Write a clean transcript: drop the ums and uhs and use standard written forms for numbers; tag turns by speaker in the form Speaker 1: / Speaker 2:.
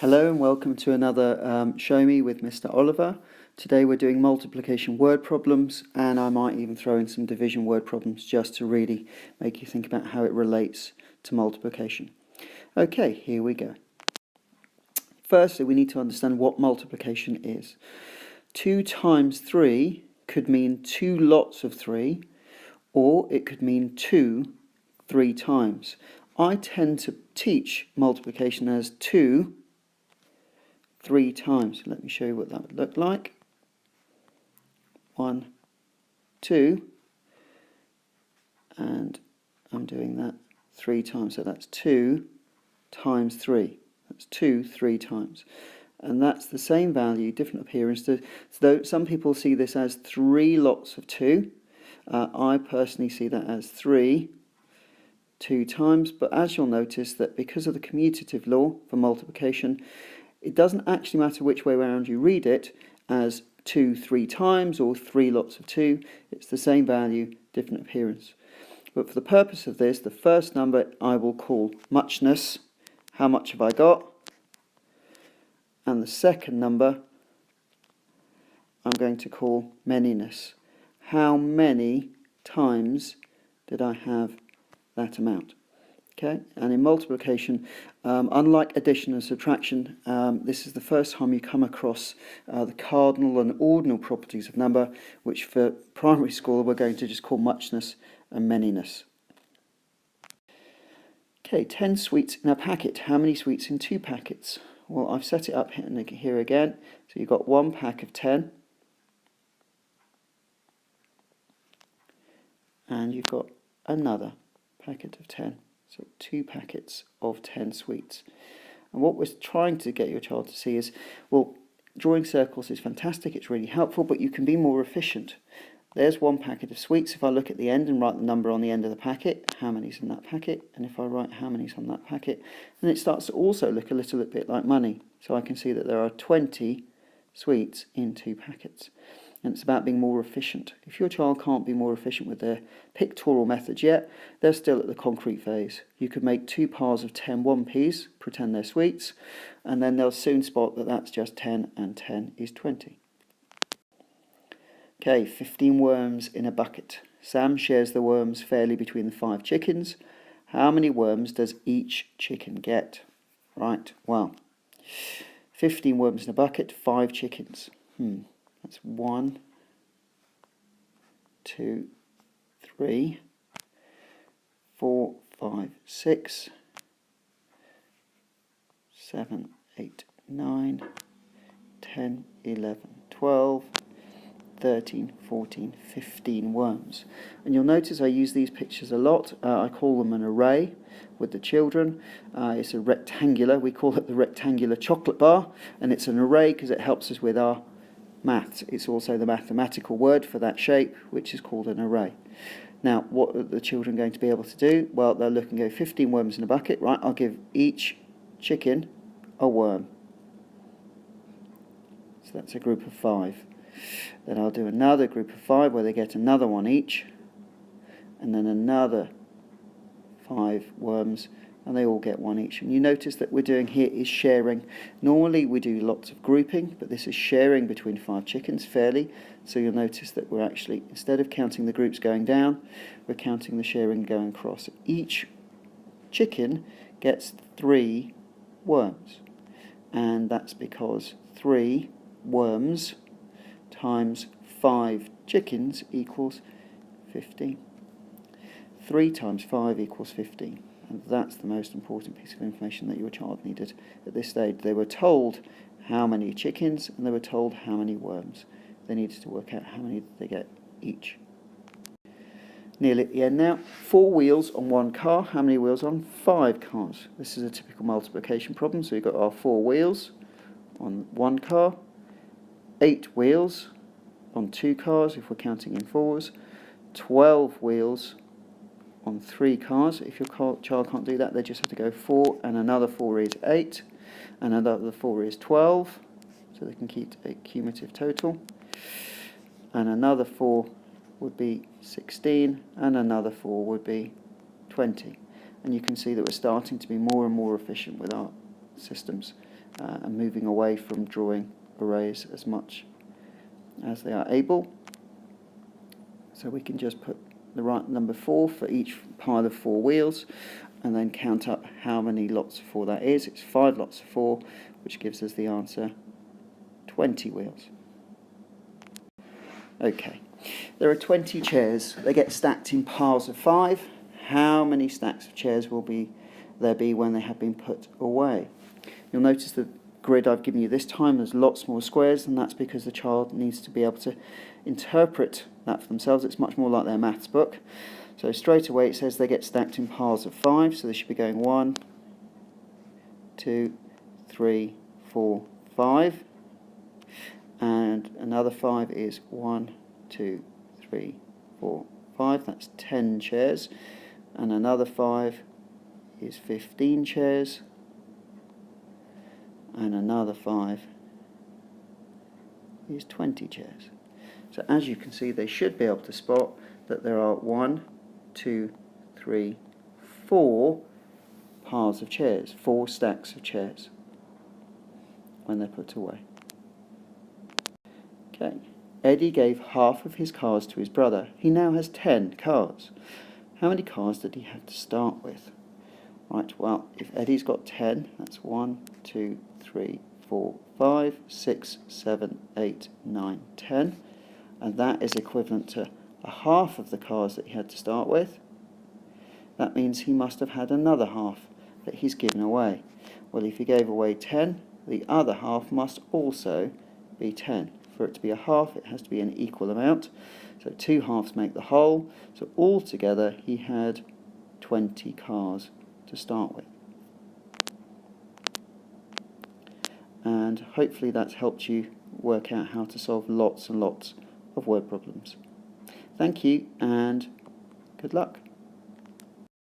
Speaker 1: Hello and welcome to another Show Me with Mr. Oliver. Today we're doing multiplication word problems, and I might even throw in some division word problems just to really make you think about how it relates to multiplication. Okay, here we go. Firstly, we need to understand what multiplication is. 2 times 3 could mean 2 lots of 3, or it could mean 2 3 times. I tend to teach multiplication as 2 3 times. Let me show you what that would look like. 1, 2, and I'm doing that 3 times. So that's 2 times 3. That's 2 3 times. And that's the same value, different appearance. So some people see this as 3 lots of 2. I personally see that as 3 2 times. But as you'll notice that because of the commutative law for multiplication, it doesn't actually matter which way around you read it, as 2 3 times or 3 lots of 2. It's the same value, different appearance. But for the purpose of this, the first number I will call muchness. How much have I got? And the second number I'm going to call manyness. How many times did I have that amount? Okay, and in multiplication, unlike addition and subtraction, this is the first time you come across the cardinal and ordinal properties of number, which for primary school we're going to just call muchness and manyness. Okay, 10 sweets in a packet. How many sweets in 2 packets? Well, I've set it up here again. So you've got 1 pack of 10. And you've got another packet of 10. So 2 packets of 10 sweets. And what we're trying to get your child to see is, well, drawing circles is fantastic, it's really helpful, but you can be more efficient. There's 1 packet of sweets. If I look at the end and write the number on the end of the packet, how many's in that packet? And if I write how many's on that packet, then it starts to also look a little bit like money. So I can see that there are 20 sweets in 2 packets. And it's about being more efficient. If your child can't be more efficient with their pictorial methods yet, they're still at the concrete phase. You could make 2 piles of 10 1p's, pretend they're sweets, and then they'll soon spot that that's just 10 and 10 is 20. Okay, 15 worms in a bucket. Sam shares the worms fairly between the 5 chickens. How many worms does each chicken get? Right, well, 15 worms in a bucket, 5 chickens. That's 1, 2, 3, 4, 5, 6, 7, 8, 9, 10, 11, 12, 13, 14, 15 worms. And you'll notice I use these pictures a lot. I call them an array with the children. It's a rectangular. We call it the rectangular chocolate bar. And it's an array because it helps us with our maths. It's also the mathematical word for that shape, which is called an array. Now, what are the children going to be able to do? Well, they'll look and go 15 worms in a bucket. Right, I'll give each chicken a worm. So that's a group of 5. Then I'll do another group of 5 where they get another one each, and then another 5 worms, and they all get 1 each. And you notice that we're doing here is sharing. Normally we do lots of grouping, but this is sharing between 5 chickens fairly. So you'll notice that we're actually, instead of counting the groups going down, we're counting the sharing going across. Each chicken gets 3 worms, and that's because 3 worms times 5 chickens equals 15. 3 times 5 equals 15. And that's the most important piece of information that your child needed at this stage. They were told how many chickens and they were told how many worms. They needed to work out how many they get each. Nearly at the end now. 4 wheels on 1 car. How many wheels on 5 cars? This is a typical multiplication problem. So we've got our 4 wheels on 1 car. 8 wheels on 2 cars, if we're counting in 4s. 12 wheels on 3 cars. If your child can't do that, they just have to go 4, and another 4 is 8, and another 4 is 12, so they can keep a cumulative total. And another 4 would be 16, and another 4 would be 20. And you can see that we're starting to be more and more efficient with our systems and moving away from drawing arrays as much as they are able. So we can just put the right number 4 for each pile of 4 wheels and then count up how many lots of 4 that is. It's 5 lots of 4, which gives us the answer 20 wheels. Okay, there are 20 chairs. They get stacked in piles of 5. How many stacks of chairs will there be when they have been put away? You'll notice the grid I've given you this time, there's lots more squares, and that's because the child needs to be able to interpret that for themselves. It's much more like their maths book. So straight away it says they get stacked in piles of 5, so they should be going 1, 2, 3, 4, 5. And another 5 is 1, 2, 3, 4, 5. That's 10 chairs. And another 5 is 15 chairs. And another 5 is 20 chairs. So as you can see, they should be able to spot that there are 1, 2, 3, 4 piles of chairs, 4 stacks of chairs when they're put away. Okay, Eddie gave half of his cars to his brother. He now has 10 cars. How many cars did he have to start with? Right, well, if Eddie's got 10, that's 1, 2, 3, 4, 5, 6, 7, 8, 9, 10. And that is equivalent to a half of the cars that he had to start with. That means he must have had another half that he's given away. Well, if he gave away 10, the other half must also be 10. For it to be a half, it has to be an equal amount. So 2 halves make the whole. So altogether, he had 20 cars to start with. And hopefully that's helped you work out how to solve lots and lots of word problems. Thank you and good luck.